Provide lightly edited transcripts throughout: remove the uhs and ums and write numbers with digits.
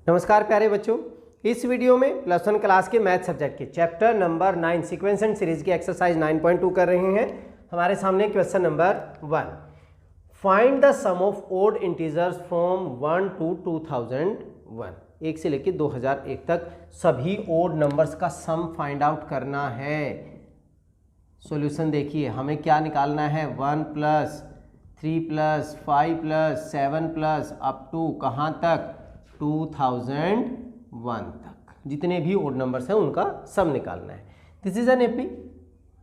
नमस्कार प्यारे बच्चों, इस वीडियो में प्लस वन क्लास के मैथ सब्जेक्ट के chapter number 9 sequence and series की एक्सरसाइज 9.2 कर रहे हैं। हमारे सामने question number 1, find the sum of odd integers from 1 to 2001। 1 से लेकर 2001 तक सभी ओड नंबर्स का सम फाइंड आउट करना है। सॉल्यूशन देखिए, हमें क्या निकालना है, 1 + 3 + 5 + 7 + अप टू कहाँ तक, 2001 तक जितने भी ओड नंबर्स हैं उनका सम निकालना है। This is an AP.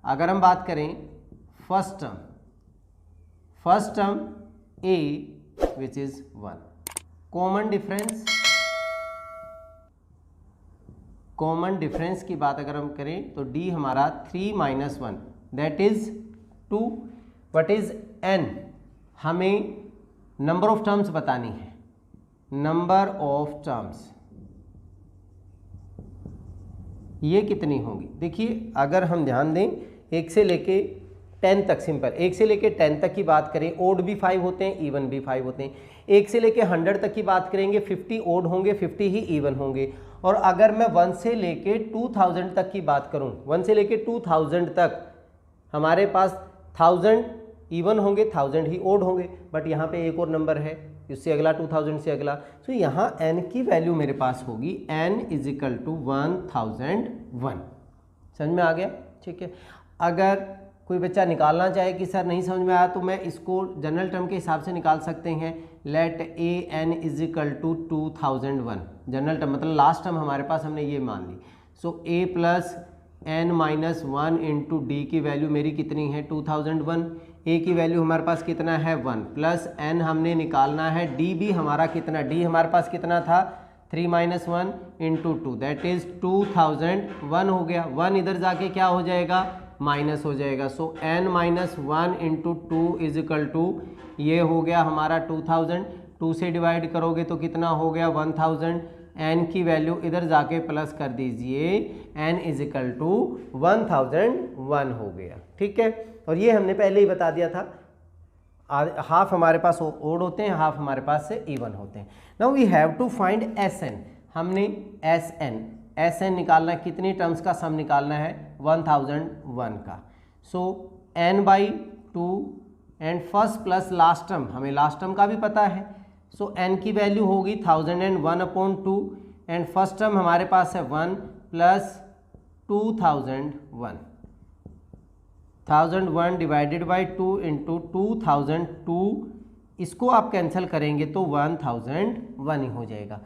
अगर हम बात करें first term A which is 1, common difference की बात अगर हम करें तो डी हमारा 3 - 1 that is 2। What is an, हमें नंबर ऑफ टर्म्स बतानी है। नंबर ऑफ टर्म्स ये कितनी होंगी, देखिए अगर हम ध्यान दें 1 से लेके 10 तक, सिंपल 1 से लेके 10 तक की बात करें, ओड भी 5 होते हैं, इवन भी 5 होते हैं। 1 से लेके 100 तक की बात करेंगे, 50 ओड होंगे, 50 ही इवन होंगे। और अगर मैं 1 से लेके 2000 तक की बात करूं, 1 से लेके 2000 तक हमारे पास 1000 इवन होंगे, 1000 ही ओड होंगे। बट यहाँ पे एक और नंबर है, इससे अगला 2000 से अगला, तो यहाँ n की वैल्यू मेरे पास होगी n = 1001। समझ में आ गया? ठीक है। अगर कोई बच्चा निकालना चाहे कि सर नहीं समझ में आया, तो मैं इसको जनरल टर्म के हिसाब से निकाल सकते हैं। Let a n = 2001, general term मतलब लास्ट टर्म हमारे पास हमने ये मान ली। So a + n - 1 into D की वैल्यू मेरी कितनी है, 2001। a की वैल्यू हमारे पास कितना है, 1 प्लस n हमने निकालना है, d भी हमारा कितना, d हमारे पास कितना था, 3 - 1 इंटू 2 दैट इज 2001 हो गया। 1 इधर जाके क्या हो जाएगा, माइनस हो जाएगा। सो n - 1 इंटू 2 = ये हो गया हमारा 2000। 2 से डिवाइड करोगे तो कितना हो गया, 1000। n की वैल्यू इधर जाके प्लस कर दीजिए, n = 1001 हो गया। ठीक है, और ये हमने पहले ही बता दिया था, हाफ हमारे पास ओड होते हैं, हाफ हमारे पास से इवन होते हैं। Now we have to find Sn। हमने Sn निकालना है, कितनी टर्म्स का सम निकालना है, 1001 का। सो n/2 and first plus last term, हमें लास्ट टर्म का भी पता है। सो n की वैल्यू होगी 1001/2 एंड फर्स्ट टर्म हमारे पास है 1 + 2001। 1001 डिवाइडेड बाई 2 इंटू 2002, इसको आप कैंसिल करेंगे तो 1001 ही हो जाएगा।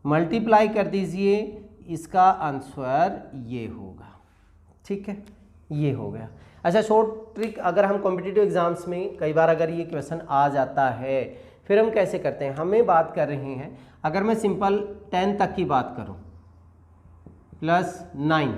मल्टीप्लाई कर दीजिए, इसका आंसर ये होगा। ठीक है, ये हो गया। अच्छा, शॉर्ट ट्रिक, अगर हम कॉम्पिटिटिव एग्जाम्स में कई बार अगर ये क्वेश्चन आ जाता है, फिर हम कैसे करते हैं, हमें बात कर रहे हैं, अगर मैं सिंपल 10 तक की बात करूं +9,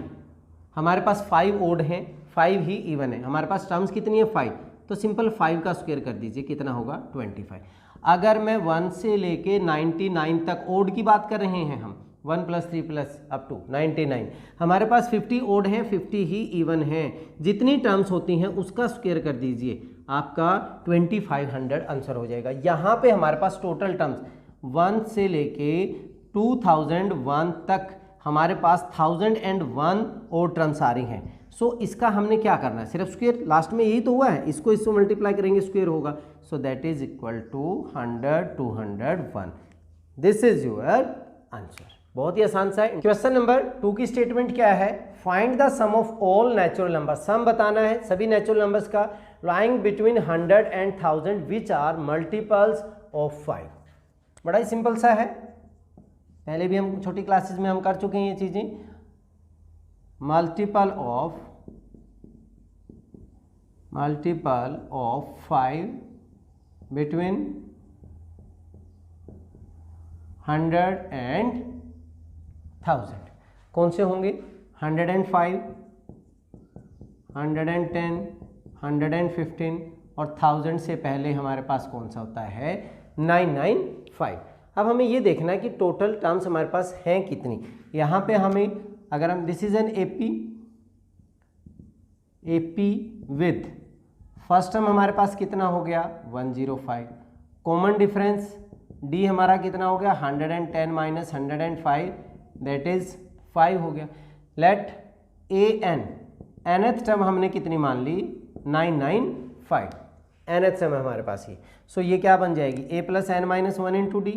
हमारे पास 5 ओड हैं, 5 ही इवन है, हमारे पास टर्म्स कितनी है, 5, तो सिंपल 5 का स्क्वायर कर दीजिए, कितना होगा, 25। अगर मैं 1 से लेके 99 तक ओड की बात कर रहे हैं हम, 1 + 3 + अप टू 99, हमारे पास 50 ओड है, 50 ही इवन है। जितनी टर्म्स होती हैं उसका स्क्वायर कर दीजिए, आपका 2500 आंसर हो जाएगा। यहाँ पे हमारे पास टोटल टर्म्स 1 से लेके 2001 तक हमारे पास 1001 और टर्म्स आ रही हैं। सो इसका हमने क्या करना है, सिर्फ स्क्वायर, लास्ट में यही तो हुआ है, इसको इससे मल्टीप्लाई करेंगे, स्क्वायर होगा। So that is equal to 100 201। This is your answer. बहुत ही आसान सा है। क्वेश्चन नंबर 2 की स्टेटमेंट क्या है, find the sum of all natural number. Sum बताना है सभी नेचुरल नंबर्स का, lying between 100 and 1000 which are multiples of 5। बड़ा ही सिंपल सा है, पहले भी हम छोटी क्लासेस में हम कर चुके हैं ये चीजें। मल्टीपल ऑफ 5 बिटवीन 100 and 1000 कौन से होंगे, 105, 110, 115 और 1000 से पहले हमारे पास कौन सा होता है, 995। अब हमें ये देखना है कि टोटल टर्म्स हमारे पास हैं कितनी। यहाँ पे हमें, अगर हम, this is an AP with first term हमारे पास कितना हो गया, 105। कॉमन डिफरेंस डी हमारा कितना हो गया 110 माइनस 105 दैट इज 5 हो गया। Late A N, nth term हमने कितनी मान ली 995, nth टर्म हमारे पास ही। सो ये क्या बन जाएगी a plus N minus one into D,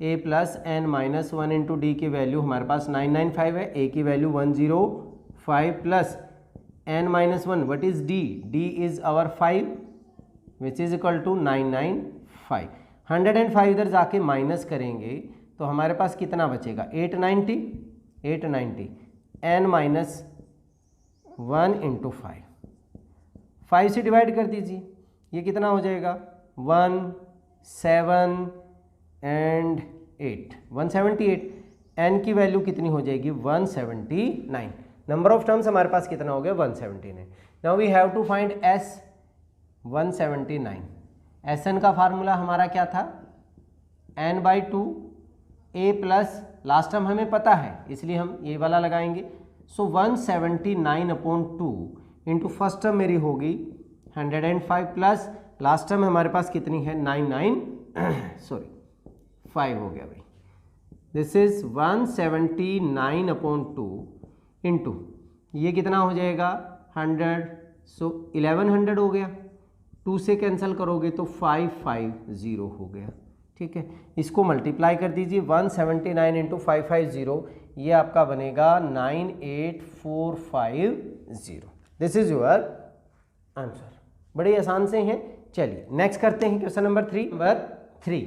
a plus N minus one into D की वैल्यू हमारे पास 995 है, a की value 105 plus n minus one what is d, d is our 5 which is equal to 995। 105 इधर जाके minus करेंगे तो हमारे पास कितना बचेगा 890 n माइनस 1 इंटू 5 से डिवाइड कर दीजिए, ये कितना हो जाएगा 1 7 एंड 8 178, n की वैल्यू कितनी हो जाएगी 179। नंबर ऑफ टर्म्स हमारे पास कितना हो गया 179। Now we have to find s 179। Sn का फार्मूला हमारा क्या था n/2 a plus last term हमें पता है इसलिए हम ये वाला लगाएंगे। सो 179/2 इंटू फर्स्ट टर्म मेरी होगी 105 प्लस लास्ट टर्म हमारे पास कितनी है 5 हो गया भाई। दिस इज 179/2 इंटू ये कितना हो जाएगा 100, सो 1100 हो गया, 2 से कैंसिल करोगे तो 550 हो गया। ठीक है, इसको मल्टीप्लाई कर दीजिए 179 इंटू 550, ये आपका बनेगा 98450। This is your answer. बड़े आसान से हैं। चलिए नेक्स्ट करते हैं question number 3।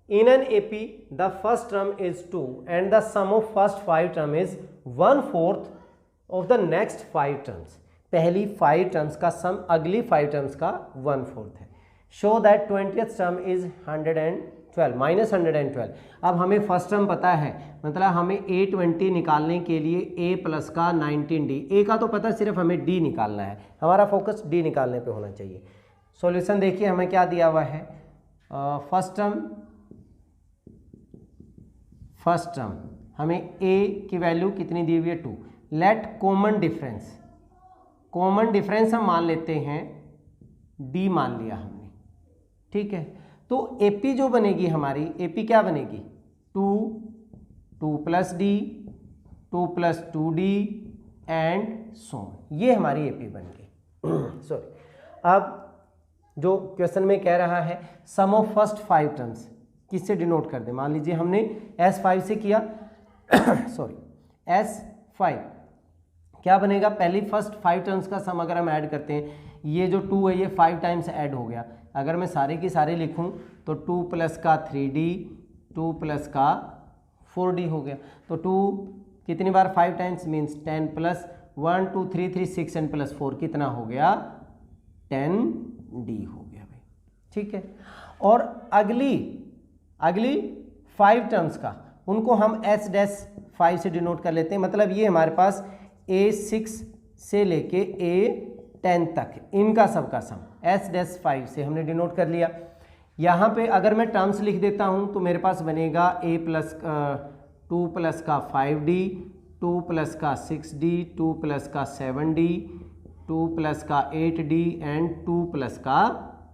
In an AP, the first term is 2 and the sum of first 5 term is 1/4 of the next 5 terms. पहली 5 टर्म्स का सम अगली 5 टर्म्स का 1/4 है। Show that 20th term is 112 minus 112। अब हमें फर्स्ट टर्म पता है, मतलब हमें A20 निकालने के लिए A प्लस का 19D, A का तो पता, सिर्फ हमें D निकालना है। हमारा फोकस D निकालने पे होना चाहिए। सॉल्यूशन देखिए हमें क्या दिया हुआ है। फर्स्ट टर्म हमें A की वैल्यू कितनी दी हुई है 2। लेट कॉमन डिफरेंस हम मान लेते हैं D मान लिया हमने। ठीक है, तो AP जो बनेगी हमारी, AP क्या बनेगी 2 plus D 2 plus 2D and so, ये हमारी AP बन गई। सॉरी, अब जो क्वेश्चन में कह रहा है सम ऑफ फर्स्ट 5 टर्म्स किससे डिनोट कर दे। मान लीजिए हमने S5 से किया सॉरी S5 क्या बनेगा, पहली फर्स्ट 5 टर्म्स का सम अगर हम ऐड करते हैं, ये जो 2 है ये 5 टाइम्स ऐड हो गया। अगर मैं सारे की सारे लिखूं तो 2 प्लस का 3D 2 प्लस का 4D हो गया। तो 2 कितनी बार 5 times means 10 plus 1 2 3 3 6 and plus 4 कितना हो गया 10D हो गया भाई। ठीक है, और अगली 5 टर्म्स का उनको हम S-5 से डिनोट कर लेते हैं। मतलब ये हमारे पास A6 से लेके A10 तक इनका सबका सम S-5 से हमने डिनोट कर लिया। यहाँ पे अगर मैं टर्म्स लिख देता हूँ तो मेरे पास बनेगा A प्लस 2 प्लस का 5D 2 प्लस का 6D 2 प्लस का 7D 2 प्लस का 8D एंड 2 प्लस का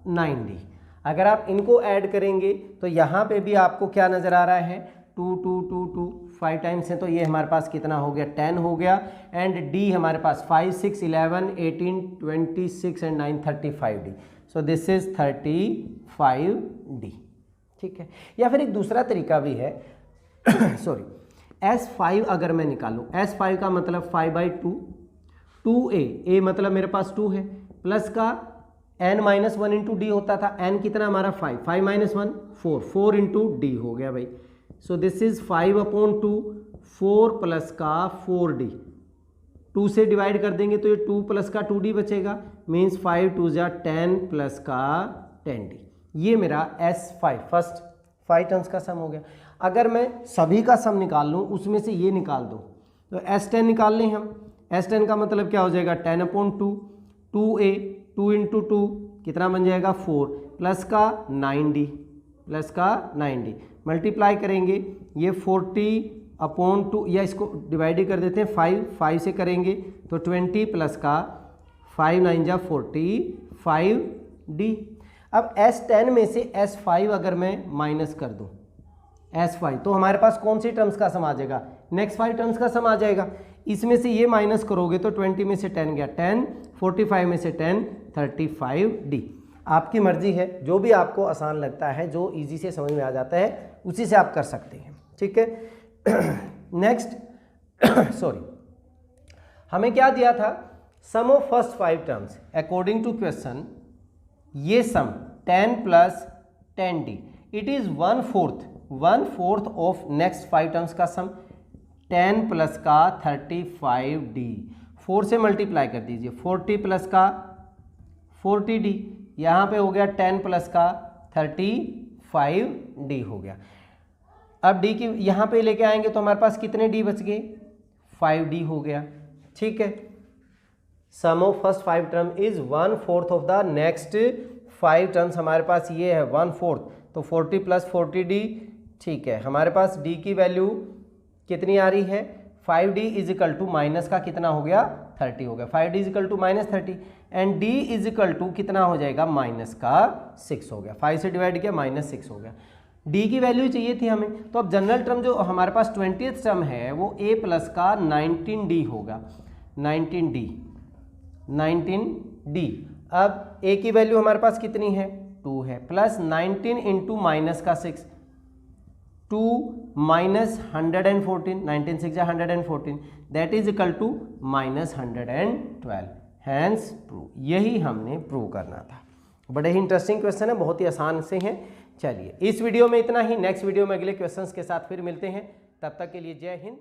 9D। अगर आप इनको ऐड करेंगे तो यहाँ पे भी आपको क्या नज़र आ रहा है 2 2 2 2 5 टाइम्स है, तो ये हमारे पास कितना हो गया 10 हो गया। एंड D हमारे पास 5 6 11 18 26 and 9 35D। So this is 35D। ठीक है, या फिर एक दूसरा तरीका भी है सॉरी S5 अगर मैं निकालूँ, S5 का मतलब 5/2 2A, A मतलब मेरे पास 2 है, प्लस का n-1 इंटू डी होता था, n कितना हमारा 5 5 - 1 4 इंटू डी हो गया भाई। सो दिस इज 5/2 4 प्लस का 4D 2 से डिवाइड कर देंगे तो ये 2 प्लस का 2D बचेगा, मीन्स 5 2 जा 10 प्लस का 10D। ये मेरा S5 फर्स्ट 5 टर्म्स का सम हो गया। अगर मैं सभी का सम निकाल लूँ, उसमें से ये निकाल दो तो S10 निकाल लें हम। S10 का मतलब क्या हो जाएगा 10/2 2A 2 इंटू 2 कितना बन जाएगा 4 प्लस का 9D मल्टीप्लाई करेंगे, ये 40/2 या इसको डिवाइड ही कर देते हैं 5 से करेंगे तो 20 प्लस का 5 9 जा 45D। अब S10 में से S5 अगर मैं माइनस कर दूं S5, तो हमारे पास कौन सी टर्म्स का सम आ जाएगा, नेक्स्ट 5 टर्म्स का सम आ जाएगा। इसमें से ये माइनस करोगे तो 20 में से 10 गया 10, 45 में से 10 35D। आपकी मर्जी है, जो भी आपको आसान लगता है, जो इजी से समझ में आ जाता है उसी से आप कर सकते हैं, ठीक है। नेक्स्ट सॉरी, हमें क्या दिया था, sum of first 5 terms according to question, ये sum 10 plus 10D, it is 1/4 of next 5 terms का सम, 10 प्लस का 35D, 4 से मल्टीप्लाई कर दीजिए, 40 प्लस का 40D, यहाँ पे हो गया 10 प्लस का 35D हो गया। अब D की यहाँ पे लेके आएंगे तो हमारे पास कितने D बच गए, 5D हो गया, ठीक है। Sum of first 5 term is 1/4 of the next 5 terms, हमारे पास ये है 1/4, तो 40 प्लस 40D, ठीक है। हमारे पास D की वैल्यू कितनी आ रही है, 5D is equal to minus का कितना हो गया, 30 हो गया, 5D is equal to minus 30, and D is equal to कितना हो जाएगा, माइनस का 6 हो गया, 5 से डिवाइड किया माइनस 6 हो गया। D की वैल्यू चाहिए थी हमें, तो अब जनरल टर्म जो हमारे पास 20th टर्म है वो A प्लस का 19D होगा, 19D। अब A की वैल्यू हमारे पास कितनी है, 2 है, प्लस 19 इंटू माइनस का 6, 2 minus 114, 19 6 114, that is equal to minus 112, hence proved. यही हमने प्रूव करना था। बड़े ही इंटरेस्टिंग क्वेश्चन है, बहुत ही आसान से हैं। चलिए इस वीडियो में इतना ही, नेक्स्ट वीडियो में अगले क्वेश्चंस के साथ फिर मिलते हैं, तब तक के लिए जय हिंद।